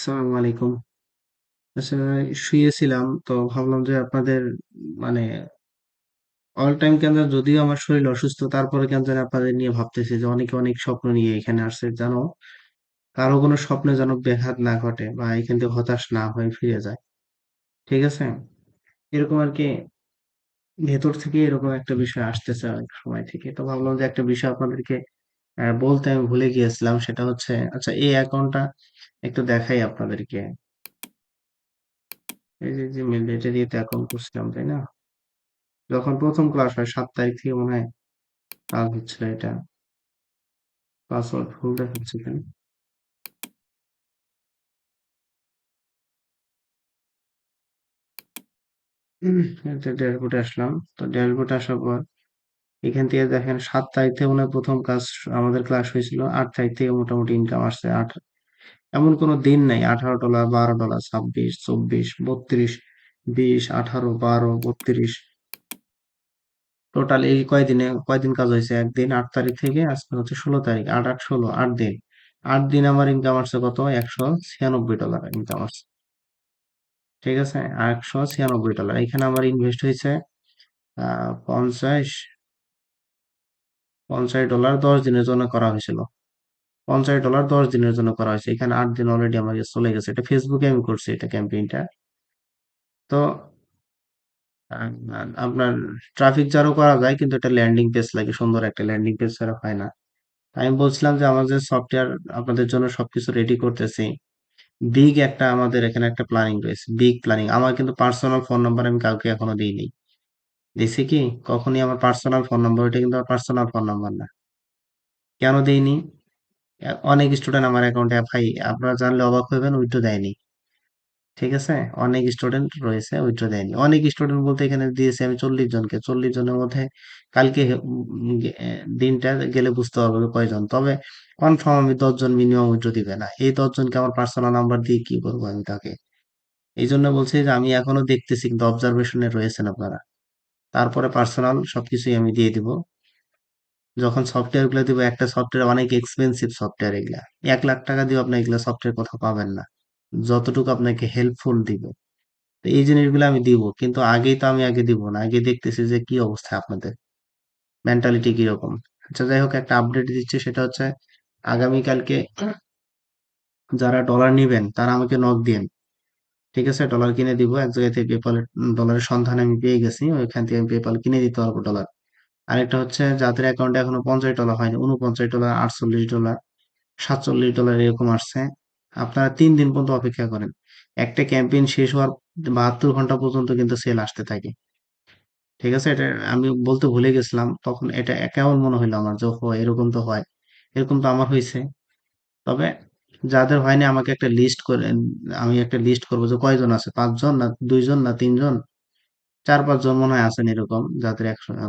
আসসালামু আলাইকুম। আসলে শুয়েছিলাম তো ভাবলাম যে আপনাদের মানে অল টাইম কেন জানি যদিও আমার শরীর অসুস্থ তারপরে কেন জানি আপনাদের নিয়ে ভাবতেছি যে অনেকে অনেক স্বপ্ন নিয়ে এখানে আসছে জানো কারো কোনো স্বপ্নে যেন ব্যাঘাত না ঘটে বা এখান থেকে হতাশ না হয়ে ফিরে যায়। ঠিক আছে? এরকম আর কি ভেতর থেকে এরকম একটা বিষয় আসতেছে অনেক সময় থেকে। তো ভাবলাম যে একটা বিষয় আপনাদেরকে বলতে আমি ভুলে গিয়েছিলাম সেটা হচ্ছে আচ্ছা এই অ্যাকাউন্টটা একটু দেখাই আপনাদেরকে। এই যে জিমেইল এটা দিয়ে তো অ্যাকাউন্ট করছিলাম তাই না? যখন প্রথম ক্লাস হয় ৭ তারিখ থেকে মনে হয় কাজ হচ্ছিল এটা। পাসওয়ার্ড ভুল দেখাচ্ছে কেন? উম, এটা ড্যাশবোর্ডে আসলাম। তো ড্যাশবোর্ডে আসার পর এখান থেকে দেখেন ৭ তারিখ থেকে মনে হয় প্রথম ক্লাস আমাদের ক্লাস হয়েছিল। ৮ তারিখ থেকে মোটামুটি ইনকাম আসছে। এমন কোনো দিন নাই $18, $12, 26, 24, 32, 20, 18, 12, 32 টোটাল এই কয়দিনে কয়দিন কাজ হয়েছে? একদিন ৮ তারিখ থেকে আজকে হচ্ছে ১৬ তারিখ। ৮, ৮, ১৬ ৮ দিন। ৮ দিন আমার ইনকাম আসছে কত? $১৯৬ ইনকাম আসছে। ঠিক আছে? $১৯৬ এখানে আমার ইনভেস্ট হয়েছে ৫০ $৫০ 10 দিনের জন্য করা হয়েছিল। $৫০ 10 দিনের জন্য করা হয়েছে। এখানে ৮ দিন অলরেডি আমার চলে গেছে। এটা ফেসবুকে আমি করছি এটা ক্যাম্পেইনটা। তো আপনার ট্রাফিক জারও করা যায় কিন্তু এটা ল্যান্ডিং পেজ লাগে সুন্দর একটা ল্যান্ডিং পেজ ছাড়া হয় না। আমি বলছিলাম যে আমাদের সফটওয়্যার আপনাদের জন্য সবকিছু রেডি করতেছি। বিগ একটা আমাদের এখানে একটা প্ল্যানিং রয়েছে। Big planning. আমার কিন্তু পার্সোনাল ফোন নাম্বার আমি কাউকে এখনো দিইনি। দিছি কি? কখনই আমার পার্সোনাল ফোন নাম্বার ওইটা কিন্তু আমার পার্সোনাল ফোন নাম্বার না। কেন দেইনি? অনেক স্টুডেন্ট আমার অ্যাকাউন্টে ভাই আপনারা জানলে অবাক হবেন উইথড্র দেয়নি। ঠিক আছে? অনেক স্টুডেন্ট রয়েছে উইথড্র দেয়নি। অনেক স্টুডেন্ট বলতে এখানে দিয়েছি আমি ৪০ জনকে। ৪০ জনের মধ্যে কালকে দিনটা গেলে বুঝতে পারবো যে কয়জন। তবে কনফার্ম আমি ১০ জন মিনিমাম উইথড্র দিবে না। এই ১০ জনকে আমার পার্সোনাল নাম্বার দিয়ে কি করবো আমি তাকে? এই জন্য বলছি যে আমি এখনো দেখতেছি কিন্তু অবজারভেশনে রয়েছেন আপনারা। তারপরে পার্সোনাল সবকিছুই আমি দিয়ে দিব। যখন সফটওয়্যার গুলো দিব একটা সফটওয়্যার অনেক এক্সপেন্সিভ সফটওয়্যার এগুলা। ৳১,০০,০০০ দিয়েও আপনি এগুলা সফটওয়্যার কোথাও পাবেন না। যতটুকু আপনাকে হেল্পফুল দিবে। তো এই জিনিসগুলো আমি দিব। কিন্তু আগেই তো আমি আগে দিব না। আগে দেখতেছি যে কি অবস্থা আপনাদের। মেন্টালিটি কিরকম। আচ্ছা যাই হোক একটা আপডেট দিচ্ছি সেটা হচ্ছে আগামীকালকে যারা ডলার নিবেন তারা আমাকে নক দিয়েন। ঠিক আছে? ডলার কিনে দিব। এক জায়গা থেকে পেপালের ডলারের সন্ধান আমি পেয়ে গেছি। ওইখান থেকে আমি পেপাল কিনে দিতে পারবো ডলার। আরেকটা হচ্ছে যাদের অ্যাকাউন্টে এখনো $৫০ হয়নি, $৪৯, $৪৮, $৪৭ এরকম আসছে। আপনারা ৩ দিন পর্যন্ত অপেক্ষা করেন। একটা ক্যাম্পেইন শেষ হওয়ার ৭২ ঘন্টা পর্যন্ত কিন্তু সেল আসতে থাকে। ঠিক আছে? এটা আমি বলতে ভুলে গেছিলাম। তখন এটা কেমন মনে হইলো আমার যে, ওহো! এরকম তো হয়। এরকম তো আমার হইছে। তবে যাদের হয়নি আমাকে একটা লিস্ট করে আমি একটা লিস্ট করব যে কয়জন আছে? ৫ জন না ২ জন না ৩ জন? ৪-৫ জন মনে হয় আছেন এরকম যাদের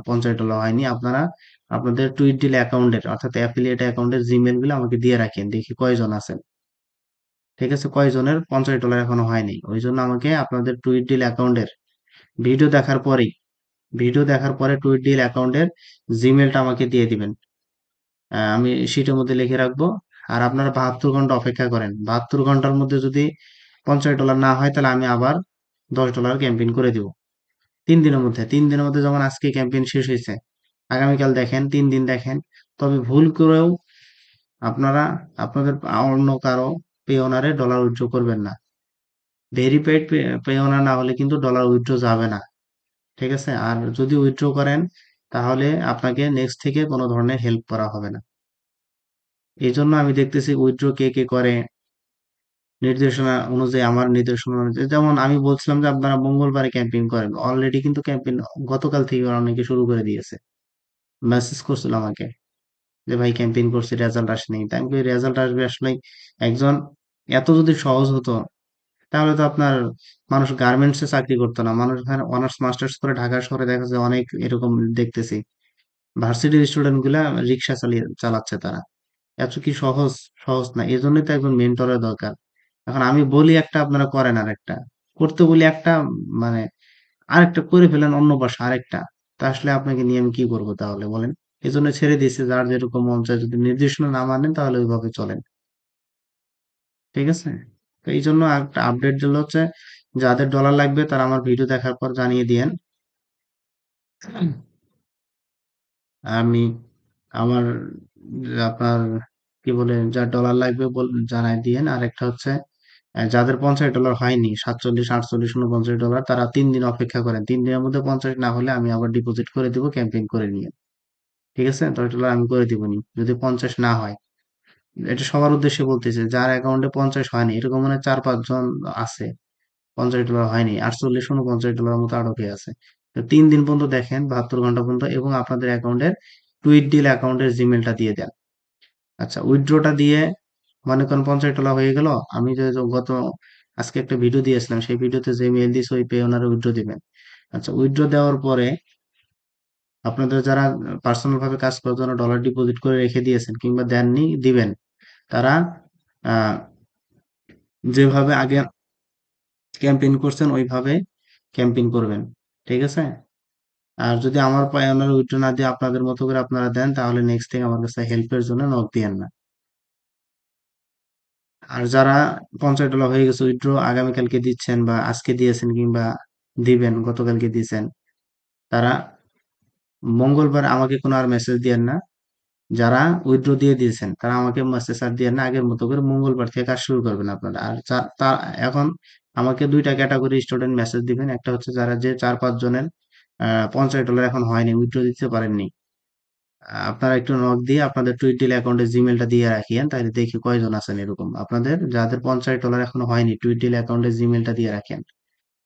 $৫০ হয়নি। আপনারা আপনাদের টুইটডিল অ্যাকাউন্টের অর্থাৎ অ্যাফিলিয়েট অ্যাকাউন্টের জিমেইল গুলো আমাকে দিয়ে রাখেন। দেখি কয়জন আছেন। ঠিক আছে? কয়জনের $৫০ এখনো হয়নি। ওইজন্য আমাকে আপনাদের টুইটডিল অ্যাকাউন্টের ভিডিও দেখার পরেই ভিডিও দেখার পরে টুইটডিল অ্যাকাউন্টের জিমেইলটা আমাকে দিয়ে দিবেন। আমি শিটের মধ্যে লিখে রাখবো। আর আপনারা ৭২ ঘন্টা অপেক্ষা করেন। ৭২ ঘন্টার মধ্যে যদি $৫০ না হয় তাহলে আমি আবার $১০ ক্যাম্পেইন করে দিব। ৩ দিনের মধ্যে। ৩ দিনের মধ্যে যেমন আজকে ক্যাম্পেইন শেষ হইছে। আগামীকাল দেখেন, ৩ দিন দেখেন। তবে ভুল করেও আপনারা আপনাদের অন্য কারো পেওনারে ডলার উইথড্র করবেন না। ভেরিফাইড পেওনা না হলে কিন্তু ডলার উইথড্র যাবে না। ঠিক আছে? আর যদি উইথড্র করেন তাহলে আপনাকে নেক্সট থেকে কোনো ধরনের হেল্প করা হবে না। এজন্য আমি দেখতেছি উইথড্র কে করে নির্দেশনা অনুযায়ী আমার নির্দেশনা অনুযায়ী যেমন আমি বলছিলাম যে আপনারা মঙ্গলবারে ক্যাম্পেইন করেন। অলরেডি কিন্তু ক্যাম্পেইন গতকাল থেকে অনেকে শুরু করে দিয়েছে। মেসেজ করছিল আমাকে যে ভাই ক্যাম্পেইন করছি রেজাল্ট আসেনি। তা আমি কই রেজাল্ট আসবে আসলে একজন এত যদি সহজ হতো তাহলে তো আপনার মানুষ গার্মেন্টসে চাকরি করতো না। মানুষ এখানে অনার্স মাস্টার্স করে ঢাকা শহরে দেখা যায় অনেক এরকম দেখতেছি। ভার্সিটির স্টুডেন্ট গুলা রিক্সা চালাচ্ছে তারা। এত কি সহজ? সহজ না। এজন্যই তো একজন মেন্টরের দরকার। এখন আমি বলি একটা আপনারা করেন আরেকটা। করতে বলি একটা মানে আরেকটা করে ফেলেন অন্য পাশে আরেকটা। তা আসলে আপনাকে নিয়ে আমি কি করব তাহলে বলেন? এজন্য ছেড়ে দিয়েছি যার যেরকম মন চায় যদি নির্দেশনা না মানেন তাহলে ওইভাবে চলেন। ঠিক আছে? তো এই জন্য একটা আপডেট দিল হচ্ছে, যাদের ডলার লাগবে তারা আমার ভিডিও দেখার পর জানিয়ে দিয়েন। আমি আমার আপনার কি বলে, যার ডলার লাগবে জানাই দিয়েন। আর একটা হচ্ছে যাদের $50 হয়নি, 47, 48, 49 ডলার, তারা 3 দিন অপেক্ষা করেন। 3 দিনের মধ্যে 50 না হলে আমি আবার ডিপোজিট করে দিব, ক্যাম্পেইন করে নিয়ে। ঠিক আছে, $10 আমি করে দিব নি যদি 50 না হয়। এটা সবার উদ্দেশ্যে বলতেছে, যার অ্যাকাউন্টে 50 হয়নি, এরকম মানে 4-5 জন আছে। $50 হয়নি, 48, 49 ডলার মতো আটকে আছে। তো 3 দিন পর্যন্ত দেখেন, 72 ঘন্টা পর্যন্ত, এবং আপনাদের অ্যাকাউন্টের টুইট ডিল অ্যাকাউন্টের জিমেলটা দিয়ে দেন। আচ্ছা, উইথড্রটা দিয়ে মনে করেন $50 হয়ে গেল। আমি যে আজকে একটা ভিডিও দিয়েছিলাম, সেই ভিডিওতে যে মেল দিয়েছে ওই পে ওনারা উইথড্র দিবেন। আচ্ছা, উইথড্র দেওয়ার পরে আপনাদের যারা পার্সোনাল ভাবে কাজ করার জন্য ডলার ডিপোজিট করে রেখে দিয়েছেন কিংবা দেননি, দিবেন, তারা আহ, যেভাবে আগে ক্যাম্পেইন করছেন ওইভাবে ক্যাম্পেইন করবেন। ঠিক আছে। আর যদি আমার পায়ে ওনারা উইথড্র না দিয়ে আপনাদের মতো করে আপনারা দেন, তাহলে নেক্সট থেকে আমার কাছে হেল্পের জন্য নক দিয়েন না। আর যারা $50 হয়ে গেছে, উইথড্র আগামীকালকে দিচ্ছেন বা আজকে দিয়েছেন কিংবা দিবেন, গতকালকে দিয়েছেন, তারা মঙ্গলবার আমাকে কোনো আর মেসেজ দিয়েন না। যারা উইথড্র দিয়ে দিয়েছেন তারা আমাকে মেসেজ আর দিয়েন না, আগের মতো করে মঙ্গলবার থেকে কাজ শুরু করবেন আপনারা। আর এখন আমাকে 2টা ক্যাটাগরি স্টুডেন্ট মেসেজ দিবেন। একটা হচ্ছে যারা যে 4-5 জনের $50 এখন হয়নি, উইথড্র দিতে পারেননি, আপনারা একটু নক দিয়ে আপনাদের টুইটডিল অ্যাকাউন্টে জিমেলটা দিয়ে রাখিয়েন, তাহলে দেখি কয়জন আছেন এরকম আপনাদের যাদের $50 এখনো হয়নি, টুইটডিল অ্যাকাউন্টে জিমেলটা দিয়ে রাখেন।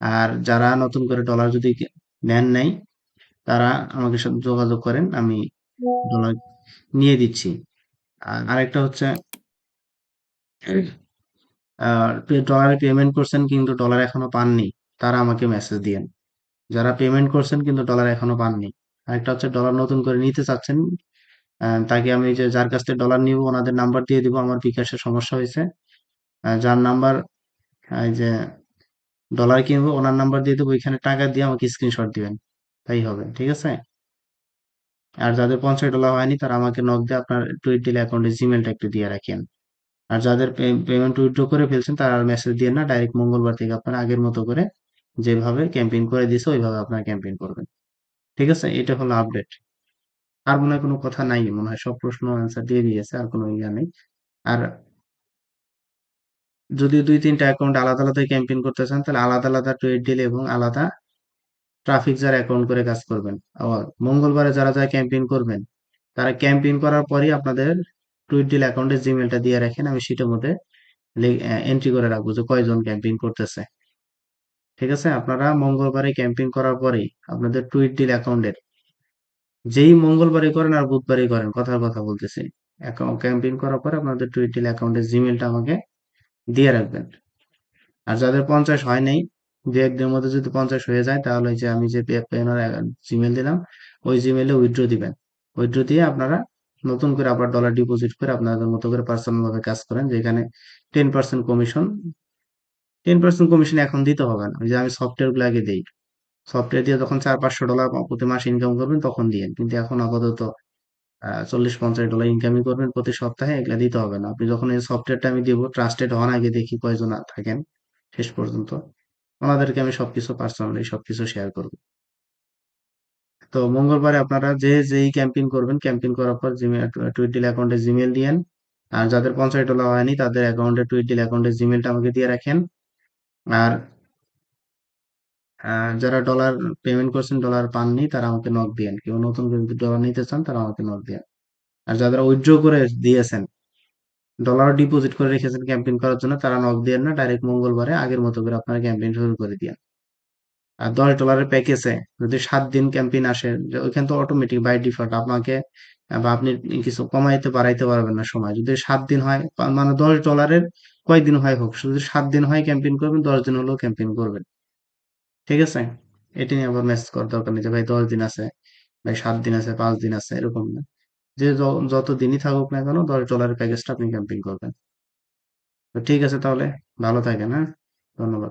আর যারা নতুন করে ডলার যদি নেন নাই, তারা আমাকে সাথে যোগাযোগ করেন, আমি ডলার নিয়ে দিচ্ছি। আর আরেকটা হচ্ছে, ডলারে পেমেন্ট করছেন কিন্তু ডলার এখনো পাননি, তারা আমাকে মেসেজ দিয়েন। যারা পেমেন্ট করছেন কিন্তু ডলার এখনো পাননি। আরেকটা হচ্ছে, ডলার নতুন করে নিতে চাচ্ছেন, তাকে আমি যে যার কাছ থেকে ডলার নিব ওনাদের নাম্বার দিয়ে দিব, আমার বিকাশে সমস্যা হয়েছে, যার নাম্বার এই যে ডলার কিনবো ওনার নাম্বার দিয়ে দেবো, ওইখানে টাকা দিয়ে আমাকে স্ক্রিনশট দিবেন, তাই হবে। ঠিক আছে। আর যাদের $50 হয়নি তারা আমাকে নক দিয়ে আপনার টুইট অ্যাকাউন্টে জিমেলটা একটু দিয়ে রাখেন। আর যাদের পেমেন্ট উইথড্র করে ফেলছেন তারা আর মেসেজ দিয়ে না, ডাইরেক্ট মঙ্গলবার থেকে আপনারা আগের মতো করে যেভাবে ক্যাম্পেইন করে দিছে ওইভাবে আপনারা ক্যাম্পেইন করবেন। ঠিক আছে, এটা হলো আপডেট। আর মনে হয় কোনো কথা নাই, মনে হয় সব প্রশ্ন অ্যান্সার দিয়ে দিয়েছে, আর কোনো ইয়া নেই। আর যদি 2-3টা অ্যাকাউন্ট আলাদা আলাদা ক্যাম্পেইন করতে চান, তাহলে আলাদা আলাদা ট্রেড ডিল এবং আলাদা ট্রাফিক যার অ্যাকাউন্ট করে কাজ করবেন। আবার মঙ্গলবারে যারা যারা ক্যাম্পেইন করবেন, তারা ক্যাম্পেইন করার পরই আপনাদের টুইট ডিল অ্যাকাউন্টে জিমেলটা দিয়ে রাখেন, আমি সেটার মধ্যে এন্ট্রি করে রাখবো যে কয়জন ক্যাম্পেইন করতেছে। ঠিক আছে, আপনারা মঙ্গলবারে ক্যাম্পেইন করার পরেই আপনাদের টুইট ডিল অ্যাকাউন্টের, যেই মঙ্গলবারে করেন আর বুধবারে করেন, কথার কথা বলতেছি, ক্যাম্পেইন করার পরে আপনাদের টুইট ডিল অ্যাকাউন্টের জিমেলটা আমাকে দিয়ে রাখবেন। আর যাদের 50 হয় নাই, 2-1 দিনের মধ্যে যদি 50 হয়ে যায়, তাহলে ওই যে আমি যে জিমেল দিলাম, ওই জিমেলে উইথড্র দিবেন। উইথড্র দিয়ে আপনারা নতুন করে আবার ডলার ডিপোজিট করে আপনাদের মতো করে পার্সোনাল ভাবে কাজ করেন, যেখানে 10% কমিশন, 10% কমিশন এখন দিতে হবে না, ওই যে আমি সফটওয়্যার গুলো আগে দিই, সফটওয়্যার দিয়ে যখন $400-500 প্রতি মাস ইনকাম করবেন তখন দিয়েন, কিন্তু এখন আপাতত 40-50 ডলার ইনকামই করবেন প্রতি সপ্তাহে, এগুলা দিতে হবে না। আপনি যখন এই সফটওয়্যারটা আমি দিব, ট্রাস্টেড হন আগে, দেখি কয়জন থাকেন শেষ পর্যন্ত, ওনাদেরকে আমি সবকিছু পার্সোনালি সবকিছু শেয়ার করব। তো মঙ্গলবারে আপনারা যে যেই ক্যাম্পেইন করবেন, ক্যাম্পেইন করার পর জিমেল, টুইটডিল অ্যাকাউন্টে জিমেল দিয়েন। আর যাদের $50 হয়নি তাদের অ্যাকাউন্টে টুইটডিল অ্যাকাউন্টে জিমেলটা আমাকে দিয়ে রাখেন। আর যারা ডলার পেমেন্ট করছেন ডলার পাননি, তারা আমাকে নক দিয়েন। কেউ নতুন করে যদি ডলার নিতে চান তারা আমাকে নক দিয়েন। আর যারা উইথড্র করে দিয়েছেন, ডলার ডিপোজিট করে রেখেছেন ক্যাম্পেইন করার জন্য, তারা নক দিয়েন না, ডাইরেক্ট মঙ্গলবারে আগের মতো করে আপনারা ক্যাম্পেইন শুরু করে দিয়েন। আর $10 প্যাকেজে যদি 7 দিন ক্যাম্পেইন আসে, ওইখানে তো অটোমেটিক বাই ডিফল্ট আপনাকে বা আপনি কিছু কমাইতে বাড়াইতে পারবেন না সময়। যদি 7 দিন হয়, মানে $10 কয়দিন হয় হোক, শুধু 7 দিন হয় ক্যাম্পেইন করবেন, 10 দিন হলেও ক্যাম্পেইন করবেন। ঠিক আছে। এটা নিয়ে আবার মেসেজ করার দরকার নেই যে ভাই 10 দিন আছে, ভাই 7 দিন আছে, 5 দিন আছে, এরকম না। যে যত দিনই থাকুক না কেন, $10 প্যাকেজটা আপনি ক্যাম্পেইন করবেন। তো ঠিক আছে তাহলে, ভালো থাকেন, হ্যাঁ, ধন্যবাদ।